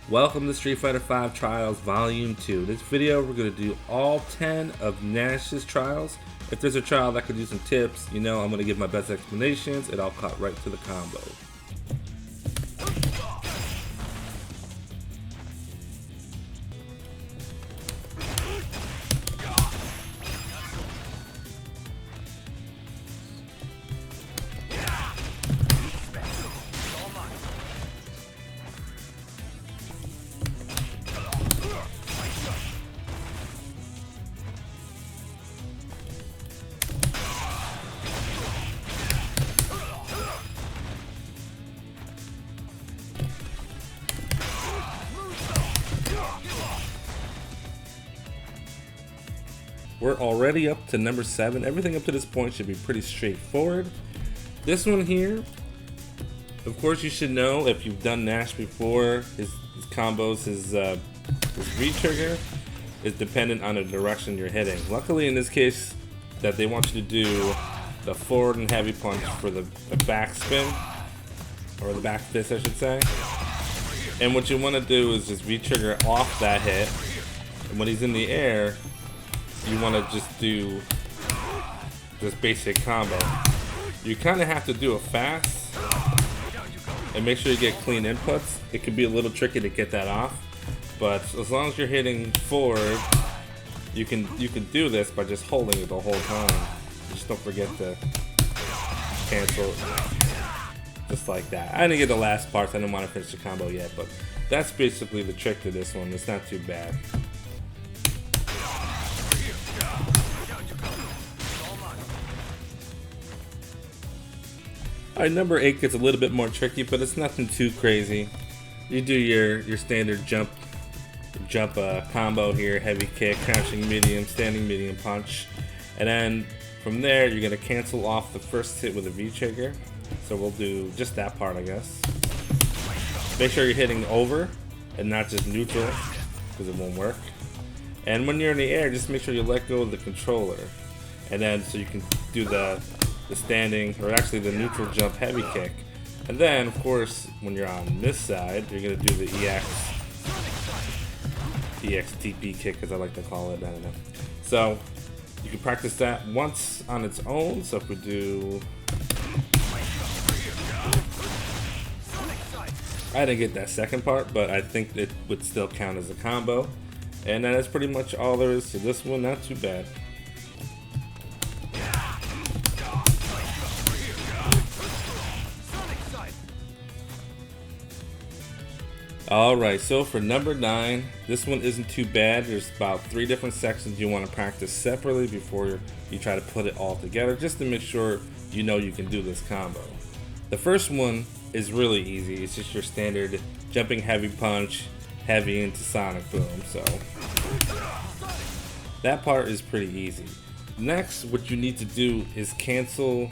Welcome to Street Fighter V Trials Volume 2. This video we're going to do all 10 of Nash's trials. If there's a trial that could use some tips, you know I'm going to give my best explanations and I'll cut right to the combo. We're already up to number 7. Everything up to this point should be pretty straightforward. This one here, of course you should know if you've done Nash before, his combos, his V-trigger is dependent on the direction you're hitting. Luckily in this case that they want you to do the forward and heavy punch for the back spin, or the back fist I should say. And what you want to do is just V-trigger off that hit, and when he's in the air, you want to just do this basic combo. You kind of have to do it fast and make sure you get clean inputs. It can be a little tricky to get that off, but as long as you're hitting forward, you can do this by just holding it the whole time. Just don't forget to cancel just like that. I didn't get the last part, so I didn't want to finish the combo yet, but that's basically the trick to this one. It's not too bad. Alright, number 8 gets a little bit more tricky, but it's nothing too crazy. You do your standard jump combo here, heavy kick, crouching medium, standing medium punch. And then from there, you're going to cancel off the first hit with a V-trigger. So we'll do just that part, I guess. Make sure you're hitting over and not just neutral, because it won't work. And when you're in the air, just make sure you let go of the controller. And then so you can do the standing, or actually the neutral jump heavy kick. And then of course when you're on this side, you're going to do the EXTP kick, as I like to call it. I don't know. So you can practice that once on its own. So if we do, I didn't get that second part, but I think it would still count as a combo. And that's pretty much all there is to this one. Not too bad. Alright, so for number 9, this one isn't too bad. There's about 3 different sections you want to practice separately before you try to put it all together, just to make sure you know you can do this combo. The first one is really easy. It's just your standard jumping heavy punch, heavy into sonic boom. So that part is pretty easy. Next, what you need to do is cancel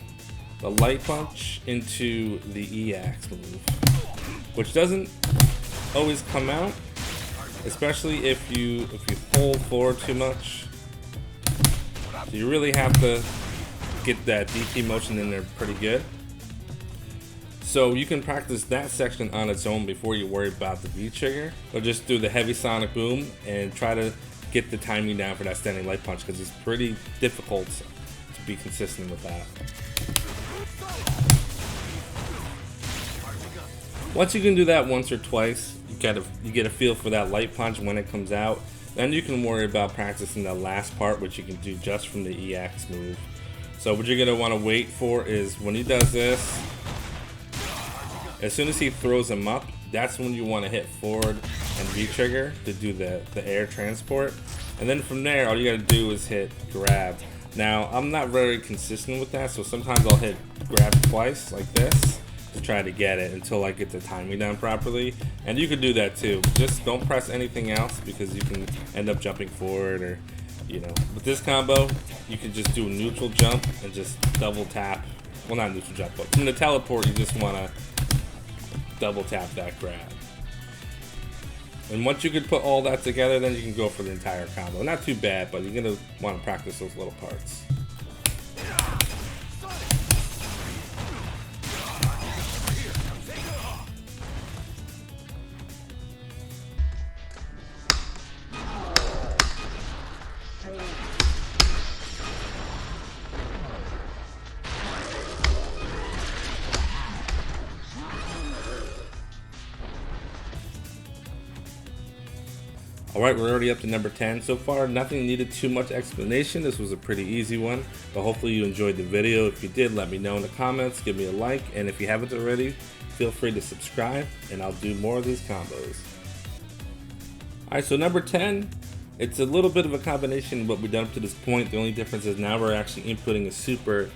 the light punch into the EX move, which doesn't always come out, especially if you hold forward too much. So you really have to get that DP motion in there pretty good. So you can practice that section on its own before you worry about the V-trigger, or just do the heavy sonic boom and try to get the timing down for that standing light punch, because it's pretty difficult to be consistent with that. Once you can do that once or twice, you get a feel for that light punch when it comes out. Then you can worry about practicing the last part, which you can do just from the EX move. So what you're going to want to wait for is when he does this, as soon as he throws him up, that's when you want to hit forward and V-trigger to do the air transport. And then from there, all you got to do is hit grab. Now, I'm not very consistent with that, so sometimes I'll hit grab twice like this to try to get it until I get the timing down properly. And you can do that too. Just don't press anything else, because you can end up jumping forward, or with this combo you can just do a neutral jump and just double tap. Well, not neutral jump, but from the teleport you just want to double tap that grab. And once you can put all that together, then you can go for the entire combo. Not too bad, but you're going to want to practice those little parts. Alright, we're already up to number 10. So far, nothing needed too much explanation. This was a pretty easy one, but hopefully you enjoyed the video. If you did, let me know in the comments, give me a like, and if you haven't already, feel free to subscribe, and I'll do more of these combos. Alright, so number 10, it's a little bit of a combination of what we've done up to this point. The only difference is now we're actually inputting a super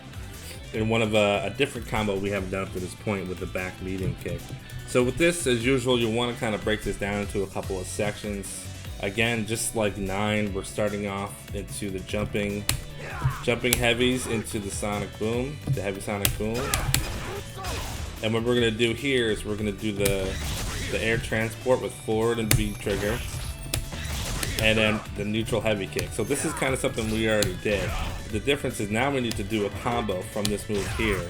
in one of a different combo we haven't done up to this point with the back medium kick. So with this, as usual, you'll want to kind of break this down into a couple of sections. Again, just like 9, we're starting off into the jumping heavies into the sonic boom, the heavy sonic boom. And what we're gonna do here is we're gonna do the air transport with forward and B trigger, and then the neutral heavy kick. So this is kind of something we already did. The difference is now we need to do a combo from this move here.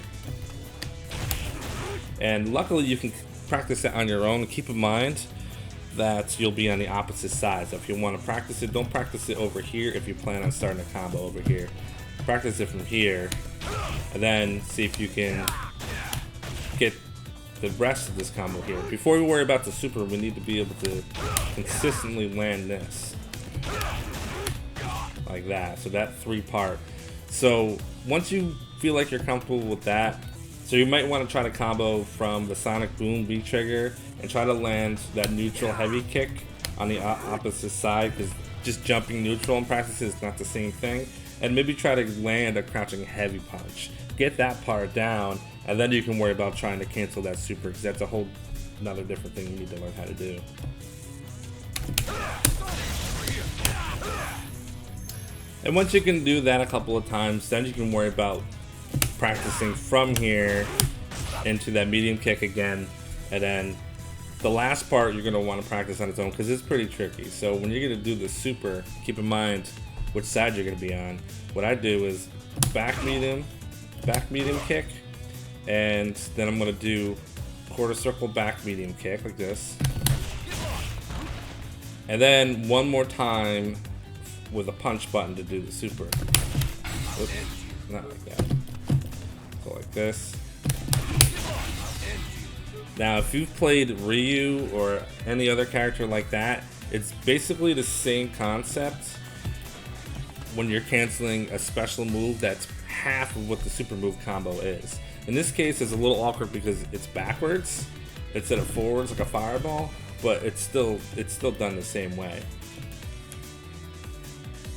And luckily you can practice it on your own. Keep in mind that you'll be on the opposite side. So if you want to practice it, don't practice it over here if you plan on starting a combo over here. Practice it from here, and then see if you can get the rest of this combo here. Before we worry about the super, we need to be able to consistently land this. Like that, so that 3-part. So once you feel like you're comfortable with that, so you might want to try to combo from the sonic boom B trigger and try to land that neutral heavy kick on the opposite side, because just jumping neutral in practice is not the same thing. And maybe try to land a crouching heavy punch. Get that part down, and then you can worry about trying to cancel that super, because that's a whole another different thing you need to learn how to do. And once you can do that a couple of times, then you can worry about practicing from here into that medium kick again, and then the last part you're going to want to practice on its own because it's pretty tricky. So when you're going to do the super, keep in mind which side you're going to be on. What I do is back medium kick, and then I'm going to do quarter circle back medium kick like this, and then one more time with a punch button to do the super. Oops, not like that. So like this. Now if you've played Ryu or any other character like that, it's basically the same concept when you're canceling a special move that's half of what the super move combo is. In this case, it's a little awkward because it's backwards instead of forwards like a fireball, but it's still done the same way.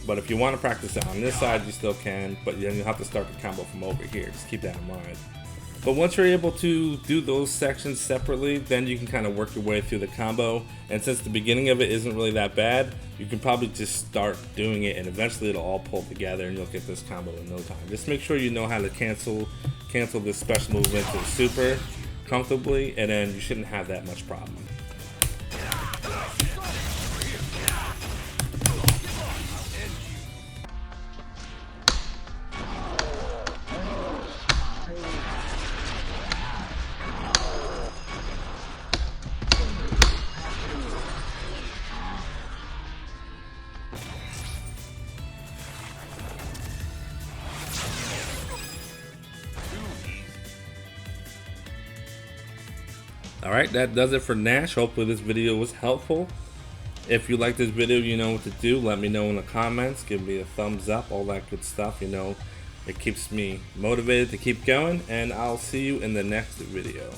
But if you want to practice it on this side, you still can, but then you'll have to start the combo from over here. Just keep that in mind. But once you're able to do those sections separately, then you can kind of work your way through the combo. And since the beginning of it isn't really that bad, you can probably just start doing it, and eventually it'll all pull together and you'll get this combo in no time. Just make sure you know how to cancel this special move into super comfortably, and then you shouldn't have that much problem. Alright, that does it for Nash. Hopefully this video was helpful. If you like this video, you know what to do. Let me know in the comments. Give me a thumbs up, all that good stuff. You know, it keeps me motivated to keep going. And I'll see you in the next video.